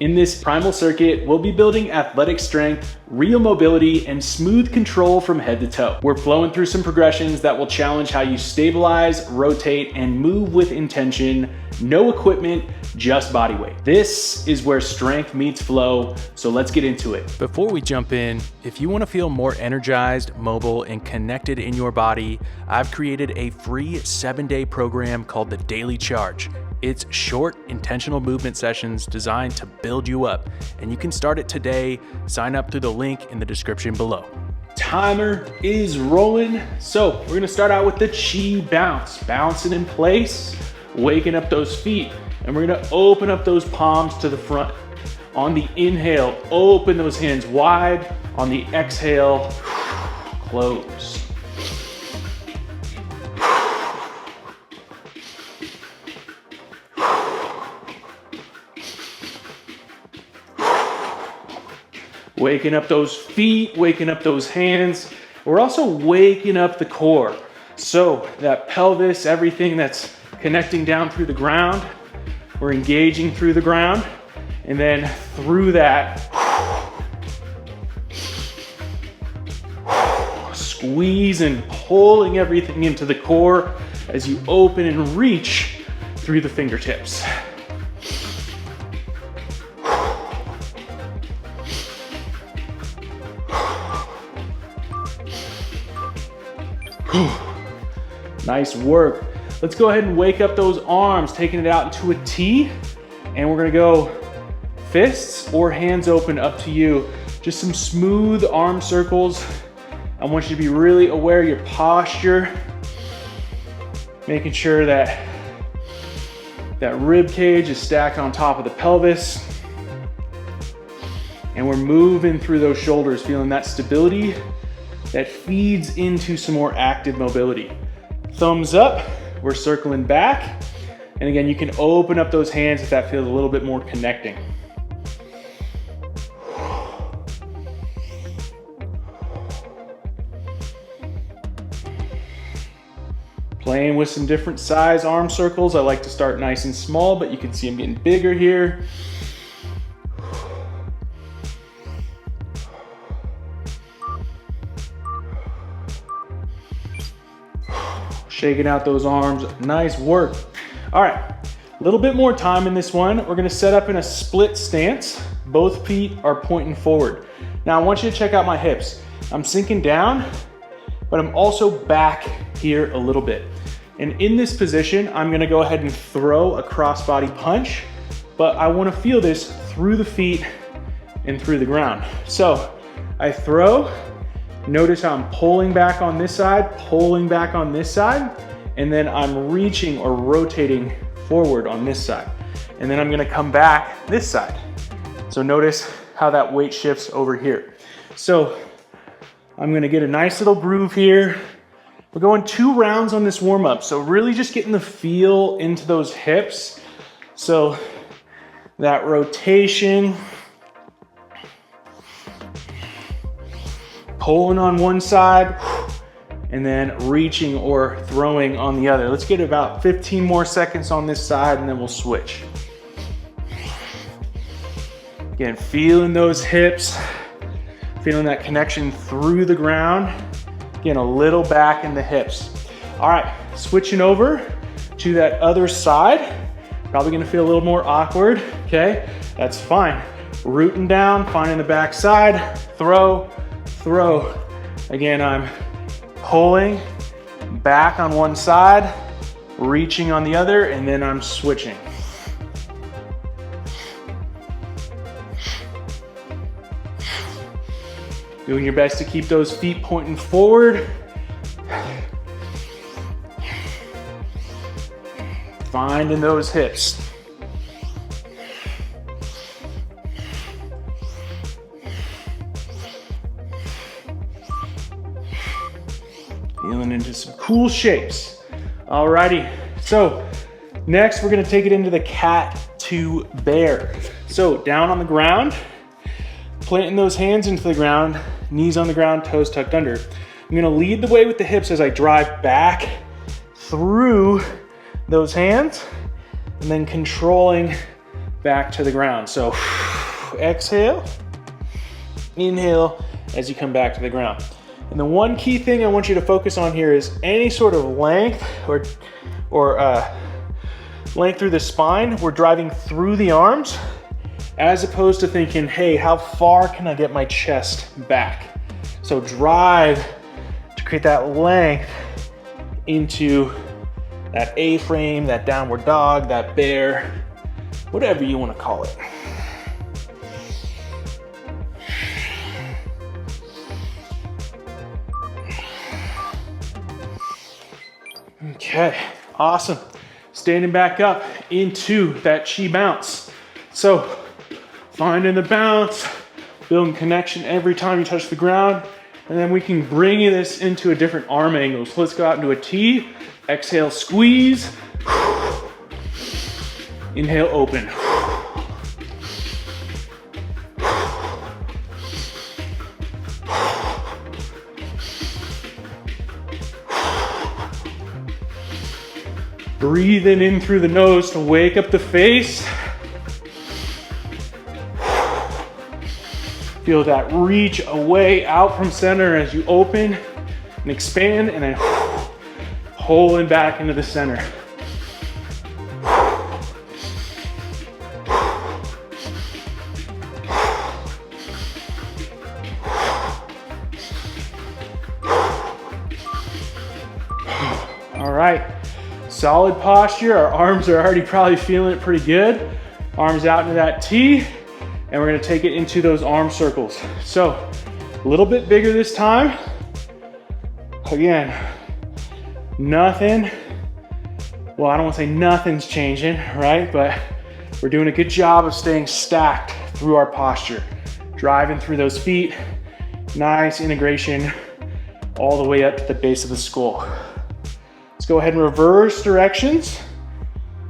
In this Primal circuit, we'll be building athletic strength, real mobility, and smooth control from head to toe. We're flowing through some progressions that will challenge how you stabilize, rotate, and move with intention. No equipment, just body weight. This is where strength meets flow, so let's get into it. Before we jump in, if you want to feel more energized, mobile, and connected in your body, I've created a free 7-day program called the Daily Charge. It's short, intentional movement sessions designed to build you up, and you can start it today. Sign up through the link in the description below. Timer is rolling. So we're gonna start out with the chi bounce, bouncing in place, waking up those feet, and we're gonna open up those palms to the front. On the inhale, open those hands wide. On the exhale, close. Waking up those feet, waking up those hands. We're also waking up the core. So that pelvis, everything that's connecting down through the ground, we're engaging through the ground. And then through that, squeeze and pulling everything into the core as you open and reach through the fingertips. Nice work. Let's go ahead and wake up those arms, taking it out into a T, and we're gonna go fists or hands open, up to you. Just some smooth arm circles. I want you to be really aware of your posture, making sure that that rib cage is stacked on top of the pelvis. And we're moving through those shoulders, feeling that stability that feeds into some more active mobility. Thumbs up, we're circling back. And again, you can open up those hands if that feels a little bit more connecting. Playing with some different size arm circles. I like to start nice and small, but you can see I'm getting bigger here. Shaking out those arms, nice work. All right, a little bit more time in this one. We're gonna set up in a split stance. Both feet are pointing forward. Now I want you to check out my hips. I'm sinking down, but I'm also back here a little bit. And in this position, I'm gonna go ahead and throw a crossbody punch, but I wanna feel this through the feet and through the ground. So I throw. Notice how I'm pulling back on this side, pulling back on this side, and then I'm reaching or rotating forward on this side. And then I'm gonna come back this side. So notice how that weight shifts over here. So I'm gonna get a nice little groove here. We're going 2 rounds on this warm up. So really just getting the feel into those hips. So that rotation, pulling on one side, and then reaching or throwing on the other. Let's get about 15 more seconds on this side, and then we'll switch. Again, feeling those hips, feeling that connection through the ground. Again, a little back in the hips. All right, switching over to that other side. Probably gonna feel a little more awkward, okay? That's fine. Rooting down, finding the back side, throw. Again, I'm pulling back on one side, reaching on the other, and then I'm switching. Doing your best to keep those feet pointing forward. Finding those hips. Feeling into some cool shapes. Alrighty, so next we're gonna take it into the cat to bear. So down on the ground, planting those hands into the ground, knees on the ground, toes tucked under. I'm gonna lead the way with the hips as I drive back through those hands, and then controlling back to the ground. So exhale, inhale as you come back to the ground. And the one key thing I want you to focus on here is any sort of length or length through the spine. We're driving through the arms as opposed to thinking, hey, how far can I get my chest back? So drive to create that length into that A-frame, that downward dog, that bear, whatever you want to call it. Okay, awesome. Standing back up into that chi bounce. So finding the bounce, building connection every time you touch the ground, and then we can bring this into a different arm angle. So let's go out into a T, exhale, squeeze, inhale, open. Breathing in through the nose to wake up the face. Feel that reach away out from center as you open and expand, and then pulling back into the center. All right. Solid posture. Our arms are already probably feeling it pretty good. Arms out into that T, and we're gonna take it into those arm circles. So a little bit bigger this time. Again, nothing, well, I don't wanna say nothing's changing, right? But we're doing a good job of staying stacked through our posture. Driving through those feet, nice integration all the way up to the base of the skull. Let's go ahead and reverse directions.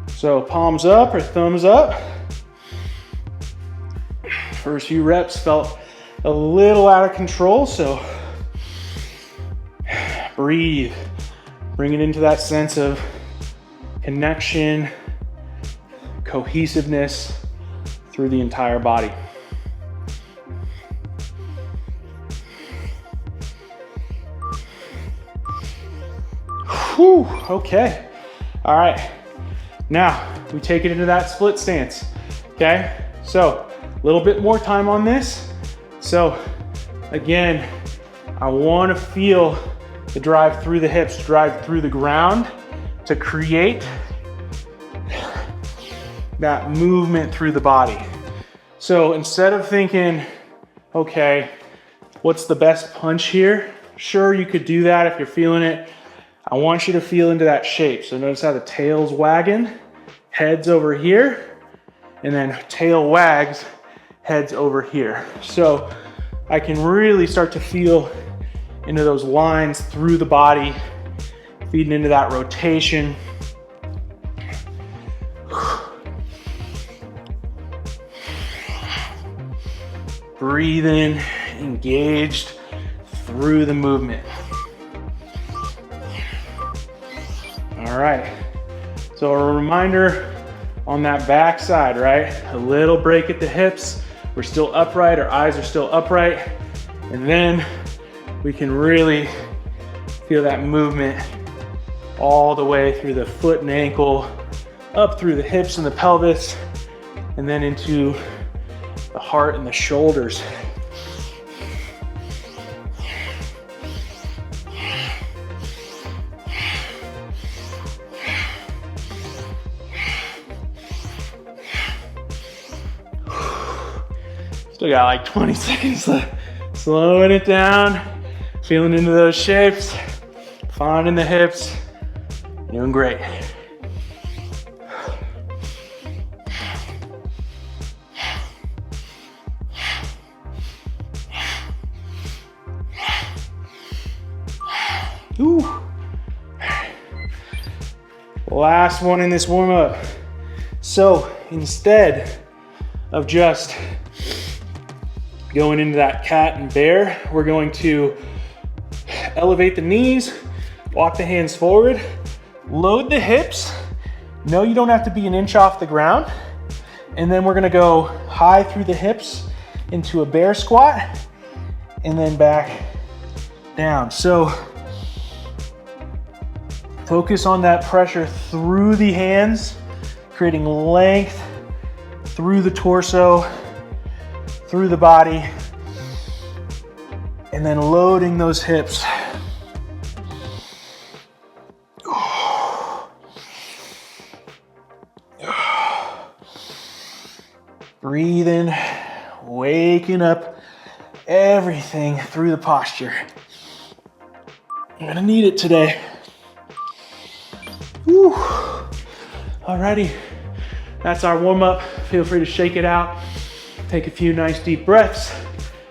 So palms up or thumbs up. First few reps felt a little out of control, so breathe. Bring it into that sense of connection, cohesiveness through the entire body. Whew, okay. All right. Now we take it into that split stance. Okay. So a little bit more time on this. So again, I want to feel the drive through the hips, drive through the ground to create that movement through the body. So instead of thinking, okay, what's the best punch here? Sure, you could do that if you're feeling it. I want you to feel into that shape. So notice how the tail's wagging, head's over here, and then tail wags, head's over here. So I can really start to feel into those lines through the body, feeding into that rotation. Breathing, engaged through the movement. All right, so a reminder on that back side, right? A little break at the hips. We're still upright, our eyes are still upright. And then we can really feel that movement all the way through the foot and ankle, up through the hips and the pelvis, and then into the heart and the shoulders. Still got like 20 seconds left. Slowing it down, feeling into those shapes, finding the hips, doing great. Ooh. Last one in this warm up. So instead of just going into that cat and bear, we're going to elevate the knees, walk the hands forward, load the hips. No, you don't have to be an inch off the ground. And then we're gonna go high through the hips into a bear squat, and then back down. So focus on that pressure through the hands, creating length through the torso, through the body, and then loading those hips. Breathing, waking up everything through the posture. I'm gonna need it today. Whew. Alrighty, that's our warm up. Feel free to shake it out. Take a few nice deep breaths,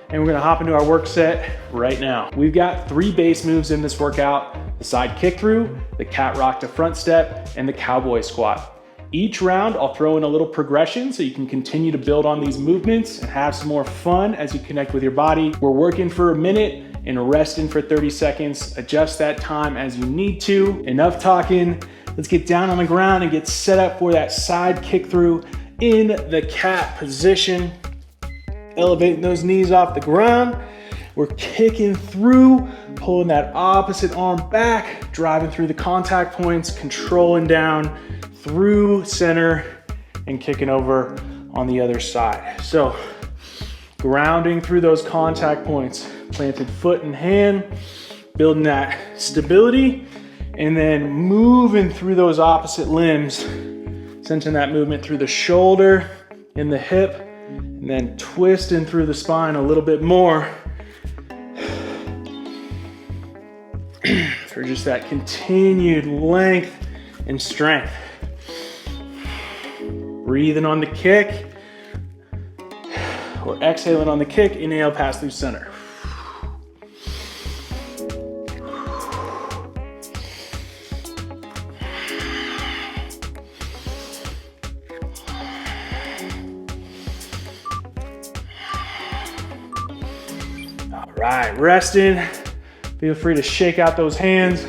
and we're gonna hop into our work set right now. We've got 3 base moves in this workout: the side kick through, the cat rock to front step, and the cowboy squat. Each round, I'll throw in a little progression so you can continue to build on these movements and have some more fun as you connect with your body. We're working for a minute and resting for 30 seconds. Adjust that time as you need to. Enough talking. Let's get down on the ground and get set up for that side kick through in the cat position. Elevating those knees off the ground. We're kicking through, pulling that opposite arm back, driving through the contact points, controlling down through center, and kicking over on the other side. So grounding through those contact points, planted foot and hand, building that stability, and then moving through those opposite limbs, sensing that movement through the shoulder and the hip, and then twisting through the spine a little bit more for just that continued length and strength. Breathing on the kick, or exhaling on the kick, inhale, pass through center. All right, resting. Feel free to shake out those hands,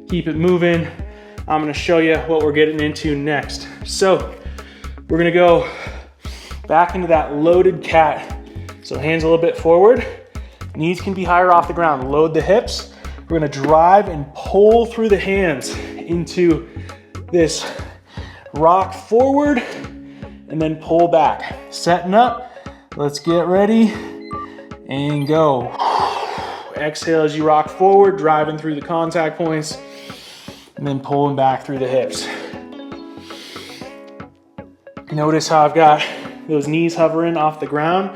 keep it moving. I'm gonna show you what we're getting into next. So we're gonna go back into that loaded cat. So hands a little bit forward, knees can be higher off the ground. Load the hips. We're gonna drive and pull through the hands into this rock forward and then pull back. Setting up, let's get ready and go. Exhale as you rock forward, driving through the contact points, and then pulling back through the hips. Notice how I've got those knees hovering off the ground,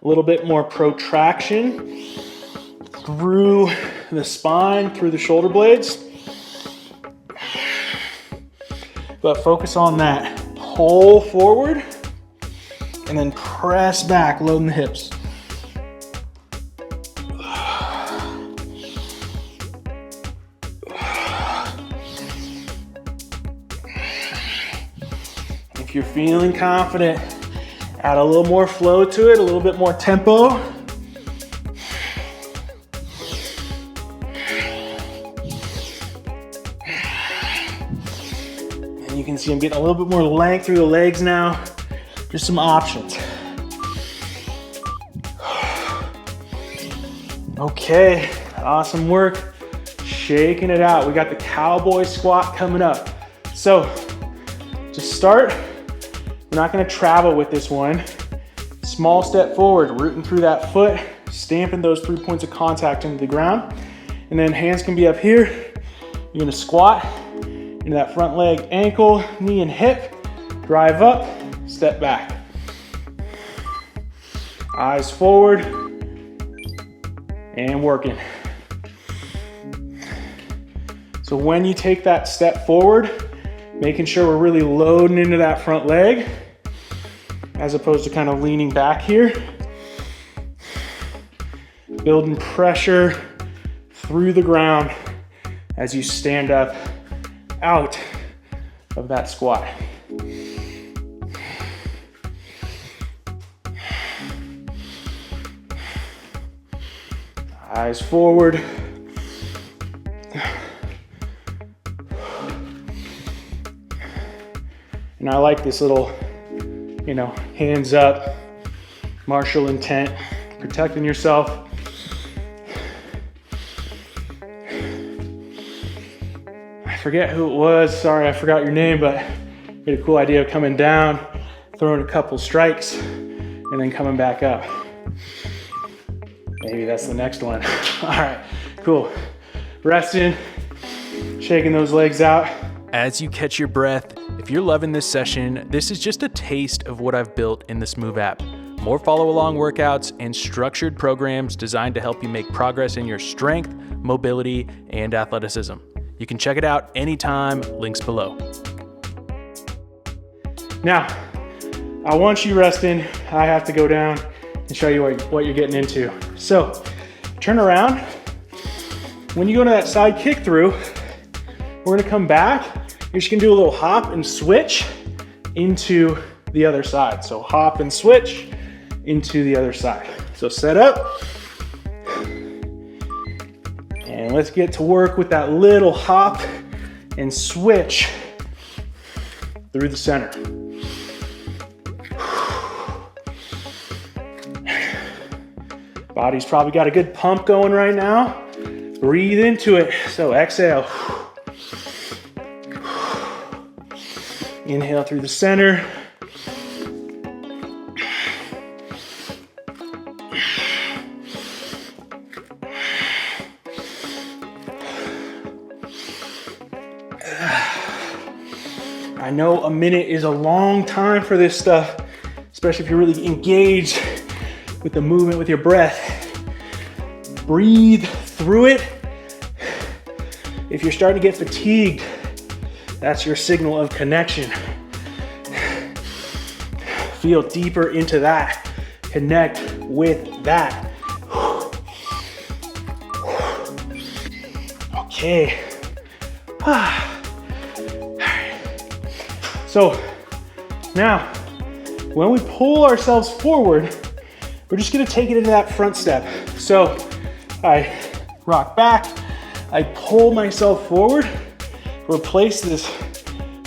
a little bit more protraction through the spine, through the shoulder blades. But focus on that. Pull forward and then press back, loading the hips. If you're feeling confident, add a little more flow to it, a little bit more tempo. And you can see I'm getting a little bit more length through the legs now. Just some options. Okay, awesome work. Shaking it out. We got the cowboy squat coming up. So to start, we're not gonna travel with this one. Small step forward, rooting through that foot, stamping those 3 points of contact into the ground. And then hands can be up here. You're gonna squat into that front leg, ankle, knee, and hip. Drive up, step back. Eyes forward, and working. So when you take that step forward, making sure we're really loading into that front leg as opposed to kind of leaning back here. Building pressure through the ground as you stand up out of that squat. Eyes forward. And I like this little you know, hands up, martial intent, protecting yourself. I forget who it was, sorry, I forgot your name, but you had a cool idea of coming down, throwing a couple strikes, and then coming back up. Maybe that's the next one. All right, cool. Resting, shaking those legs out. As you catch your breath, if you're loving this session, this is just a taste of what I've built in the smoov app. More follow-along workouts and structured programs designed to help you make progress in your strength, mobility, and athleticism. You can check it out anytime, links below. Now, I want you resting. I have to go down and show you what you're getting into. So, turn around. When you go to that side kick through, we're gonna come back. You're just gonna do a little hop and switch into the other side. So hop and switch into the other side. So set up. And let's get to work with that little hop and switch through the center. Body's probably got a good pump going right now. Breathe into it. So exhale. Inhale through the center. I know a minute is a long time for this stuff, especially if you're really engaged with the movement with your breath. Breathe through it. If you're starting to get fatigued, that's your signal of connection. Feel deeper into that. Connect with that. Okay. So now, when we pull ourselves forward, we're just gonna take it into that front step. So I rock back, I pull myself forward, replace this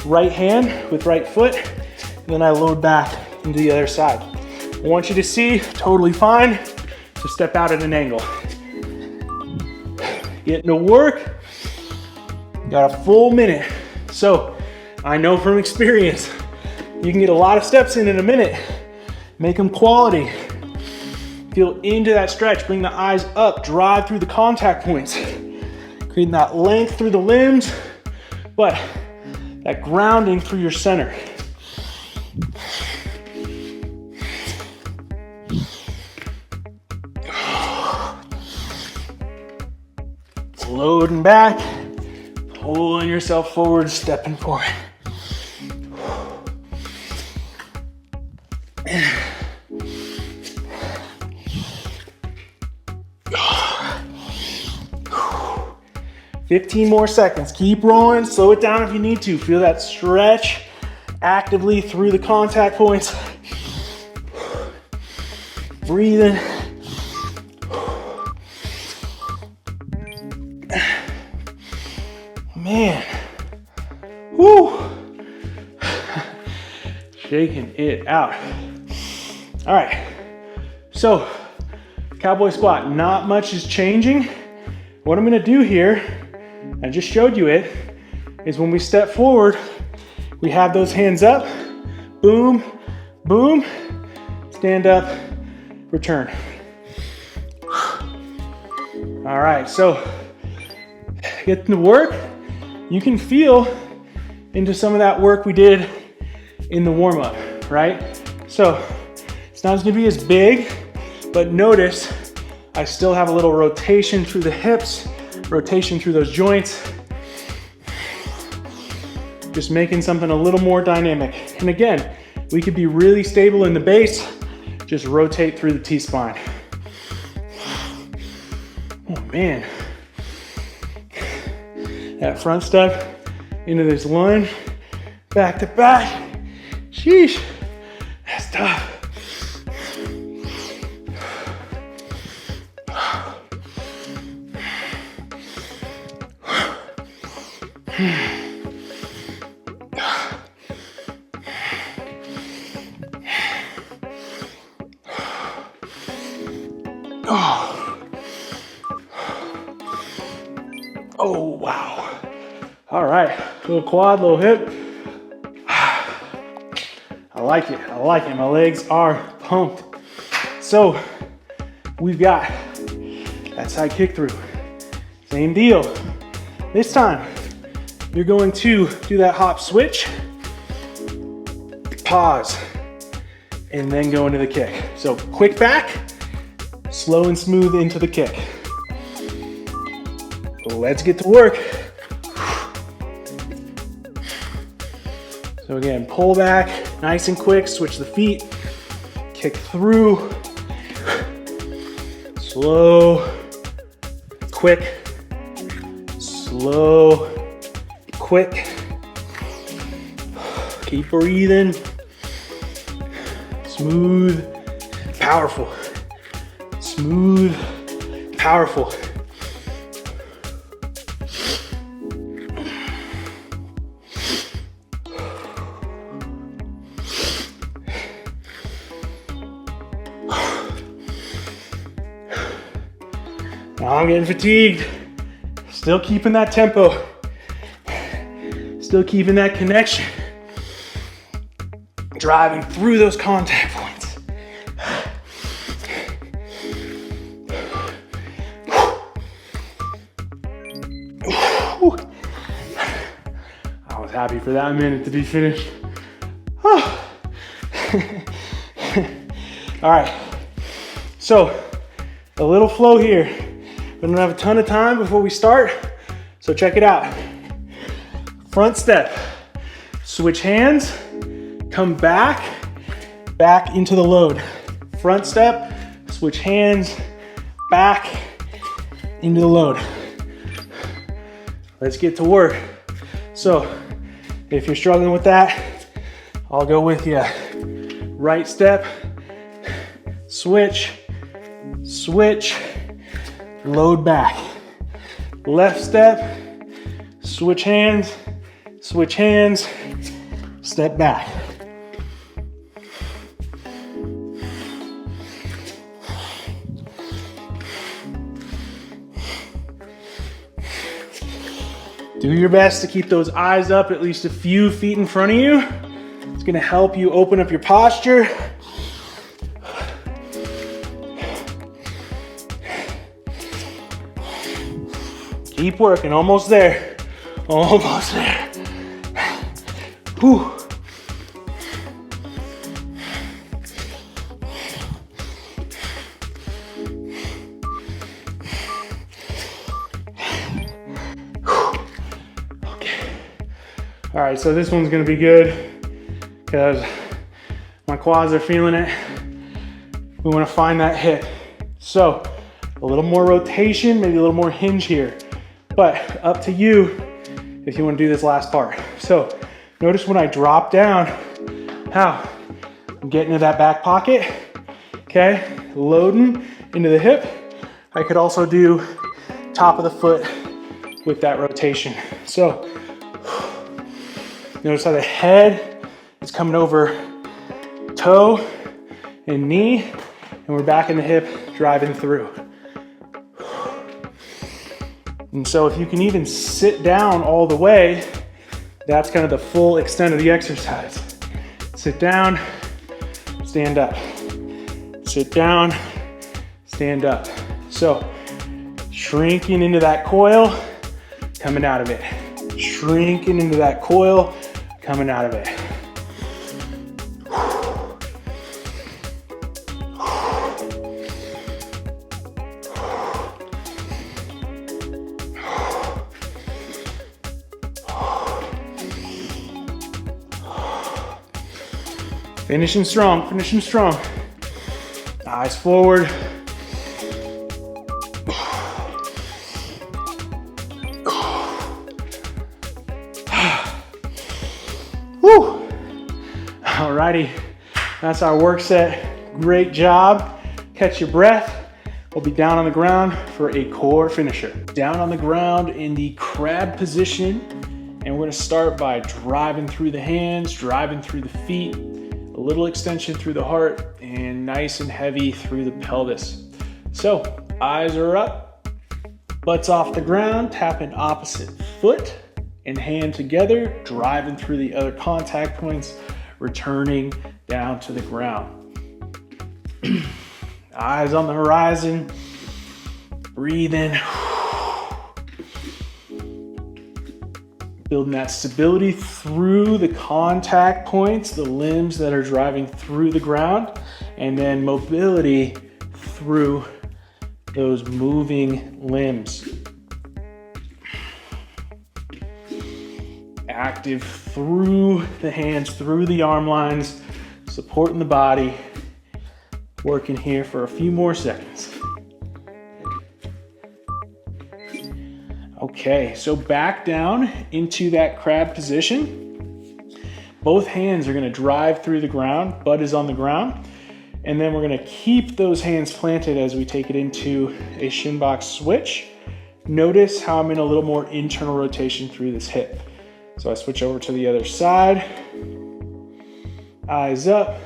right hand with right foot, and then I load back into the other side. I want you to see, totally fine, to step out at an angle. Getting to work, got a full minute. So I know from experience, you can get a lot of steps in a minute, make them quality. Feel into that stretch, bring the eyes up, drive through the contact points, creating that length through the limbs, but that grounding through your center. Loading back, pulling yourself forward, stepping forward. 15 more seconds. Keep rolling. Slow it down if you need to. Feel that stretch actively through the contact points. Breathing. Man. Woo. Shaking it out. All right. So, cowboy squat. Not much is changing. What I'm gonna do here, I just showed you it, is when we step forward, we have those hands up, boom, boom, stand up, return. All right, so get to work. You can feel into some of that work we did in the warm up, right? So it's not gonna be as big, but notice I still have a little rotation through the hips, rotation through those joints. Just making something a little more dynamic. And again, we could be really stable in the base, just rotate through the T-spine. Oh man. That front step into this lunge, back to back. Sheesh, that's tough. Oh, wow. All right, little quad, little hip. I like it, I like it. My legs are pumped. So we've got that side kick through. Same deal. This time, you're going to do that hop switch, pause, and then go into the kick. So quick back, slow and smooth into the kick. Let's get to work. So again, pull back, nice and quick, switch the feet, kick through, slow, quick, slow, quick. Keep breathing, smooth, powerful, smooth, powerful. Now I'm getting fatigued. Still keeping that tempo. Still keeping that connection. Driving through those contact points. I was happy for that minute to be finished. All right, so a little flow here. We don't have a ton of time before we start, so check it out. Front step, switch hands, come back into the load. Front step, switch hands, back into the load. Let's get to work. So if you're struggling with that, I'll go with you. Right step, switch, switch, load back. Left step, switch hands, step back. Do your best to keep those eyes up at least a few feet in front of you. It's gonna help you open up your posture. Keep working, almost there. Almost there. Whew. Okay. All right, so this one's gonna be good because my quads are feeling it. We wanna find that hip. So a little more rotation, maybe a little more hinge here. But up to you if you want to do this last part. So notice when I drop down, how I'm getting to that back pocket, okay? Loading into the hip. I could also do top of the foot with that rotation. So notice how the head is coming over toe and knee, and we're back in the hip, driving through. And so if you can even sit down all the way, that's kind of the full extent of the exercise. Sit down, stand up. Sit down, stand up. So shrinking into that coil, coming out of it. Shrinking into that coil, coming out of it. Finishing strong, finishing strong. Eyes forward. Woo. Alrighty, that's our work set. Great job. Catch your breath. We'll be down on the ground for a core finisher. Down on the ground in the crab position. And we're gonna start by driving through the hands, driving through the feet, a little extension through the heart, and nice and heavy through the pelvis. So eyes are up, butt's off the ground, tapping opposite foot and hand together, driving through the other contact points, returning down to the ground. Eyes on the horizon, breathe in. Building that stability through the contact points, the limbs that are driving through the ground, and then mobility through those moving limbs. Active through the hands, through the arm lines, supporting the body. Working here for a few more seconds. Okay, so back down into that crab position. Both hands are gonna drive through the ground, butt is on the ground, and then we're gonna keep those hands planted as we take it into a shin box switch. Notice how I'm in a little more internal rotation through this hip. So I switch over to the other side, eyes up,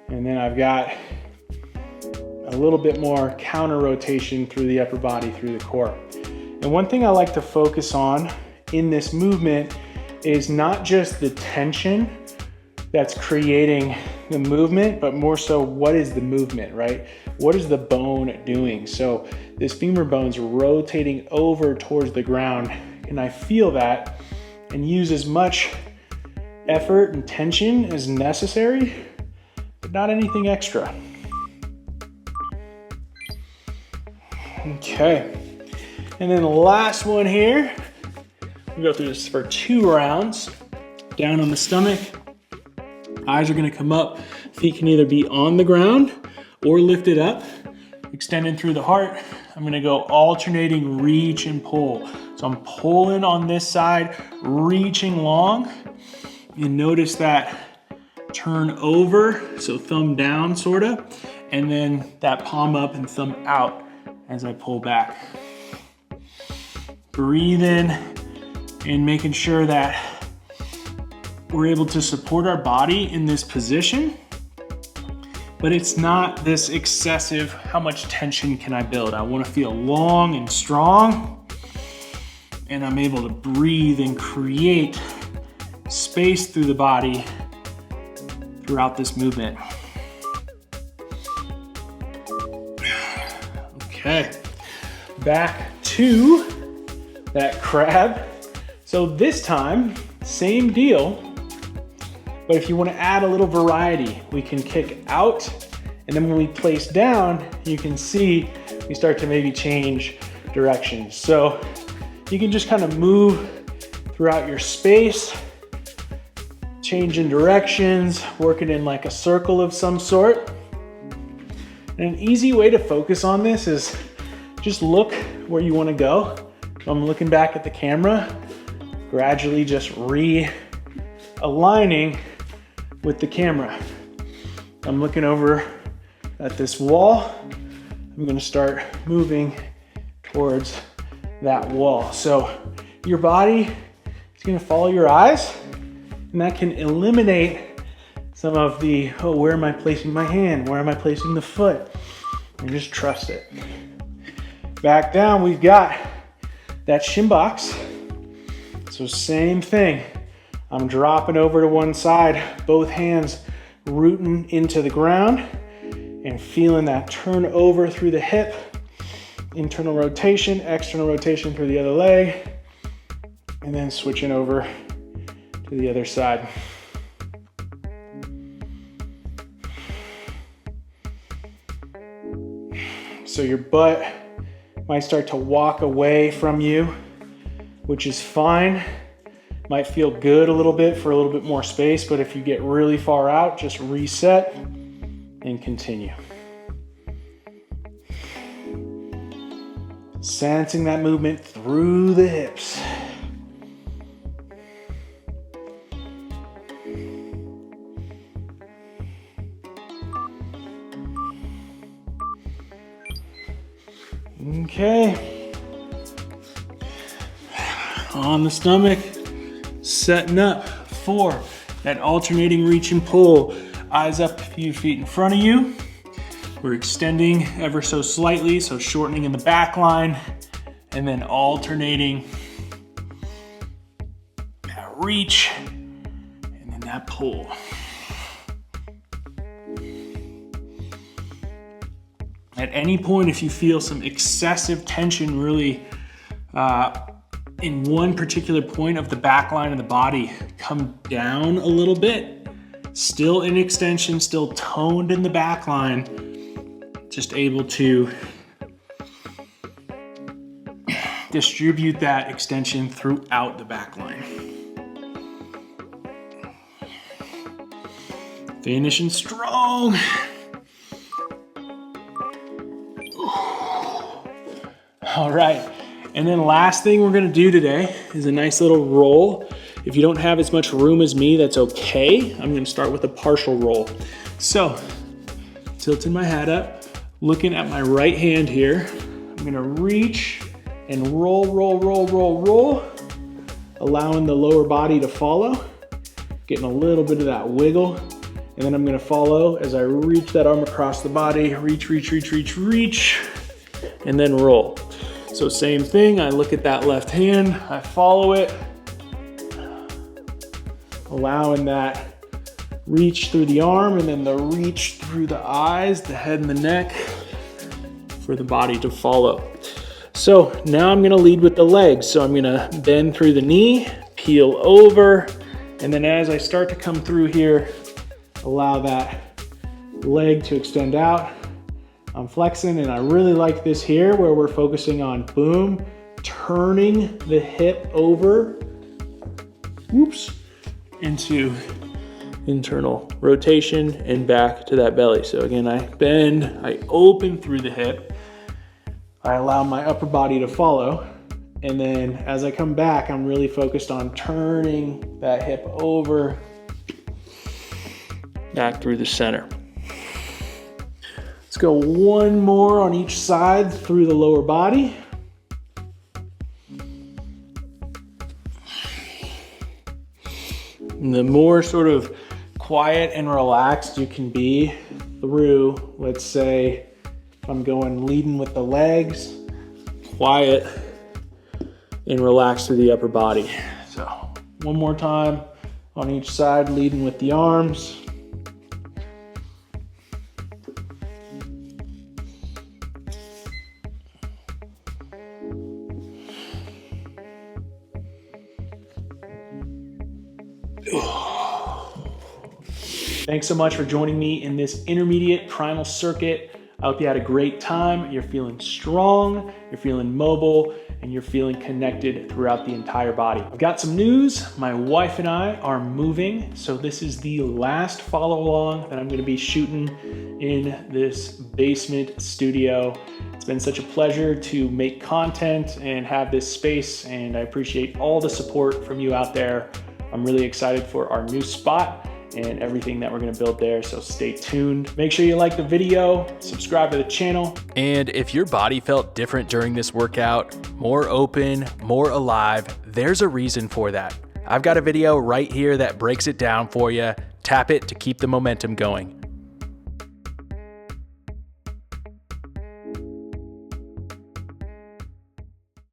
and then I've got a little bit more counter rotation through the upper body, through the core. And one thing I like to focus on in this movement is not just the tension that's creating the movement, but more so what is the movement, right? What is the bone doing? So this femur bone's rotating over towards the ground, and I feel that and use as much effort and tension as necessary, but not anything extra. Okay, and then the last one here, we'll go through this for 2 rounds. Down on the stomach, eyes are gonna come up, feet can either be on the ground or lifted up, extending through the heart. I'm gonna go alternating reach and pull. So I'm pulling on this side, reaching long, and notice that turn over, so thumb down sorta, and then that palm up and thumb out as I pull back. Breathe in and making sure that we're able to support our body in this position, but it's not this excessive, how much tension can I build? I wanna feel long and strong, and I'm able to breathe and create space through the body throughout this movement. Okay, back to that crab. So this time, same deal, but if you want to add a little variety, we can kick out, and then when we place down, you can see we start to maybe change directions. So you can just kind of move throughout your space, changing directions, working in like a circle of some sort. And an easy way to focus on this is just look where you want to go. So I'm looking back at the camera, gradually just realigning with the camera. I'm looking over at this wall. I'm going to start moving towards that wall. So your body is going to follow your eyes, and that can eliminate some of the, oh, where am I placing my hand? Where am I placing the foot? And just trust it. Back down, we've got that shin box. So same thing. I'm dropping over to one side, both hands rooting into the ground and feeling that turn over through the hip, internal rotation, external rotation through the other leg, and then switching over to the other side. So your butt might start to walk away from you, which is fine. Might feel good a little bit for a little bit more space, but if you get really far out, just reset and continue. Sensing that movement through the hips. Okay, on the stomach, setting up for that alternating reach and pull. Eyes up a few feet in front of you. We're extending ever so slightly, so shortening in the back line, and then alternating that reach, and then that pull. At any point, if you feel some excessive tension really in one particular point of the back line of the body, come down a little bit, still in extension, still toned in the back line, just able to distribute that extension throughout the back line. Finishing strong. All right, and then last thing we're gonna do today is a nice little roll. If you don't have as much room as me, that's okay. I'm gonna start with a partial roll. So, tilting my hat up, looking at my right hand here, I'm gonna reach and roll, roll, roll, roll, roll, allowing the lower body to follow, getting a little bit of that wiggle, and then I'm gonna follow as I reach that arm across the body, reach, reach, reach, reach, reach, and then roll. So same thing, I look at that left hand, I follow it, allowing that reach through the arm and then the reach through the eyes, the head and the neck for the body to follow. So now I'm gonna lead with the legs. So I'm gonna bend through the knee, peel over, and then as I start to come through here, allow that leg to extend out. I'm flexing, and I really like this here where we're focusing on boom, turning the hip over, whoops, into internal rotation and back to that belly. So again, I bend, I open through the hip, I allow my upper body to follow, and then as I come back, I'm really focused on turning that hip over, back through the center. Let's go one more on each side through the lower body. And the more sort of quiet and relaxed you can be through, let's say, if I'm going leading with the legs, quiet and relaxed through the upper body. So one more time on each side, leading with the arms. Thanks so much for joining me in this intermediate primal circuit. I hope you had a great time. You're feeling strong, you're feeling mobile, and you're feeling connected throughout the entire body. I've got some news. My wife and I are moving, so this is the last follow along that I'm gonna be shooting in this basement studio. It's been such a pleasure to make content and have this space, and I appreciate all the support from you out there. I'm really excited for our new spot and everything that we're gonna build there, so stay tuned. Make sure you like the video, subscribe to the channel. And if your body felt different during this workout, more open, more alive, there's a reason for that. I've got a video right here that breaks it down for you. Tap it to keep the momentum going.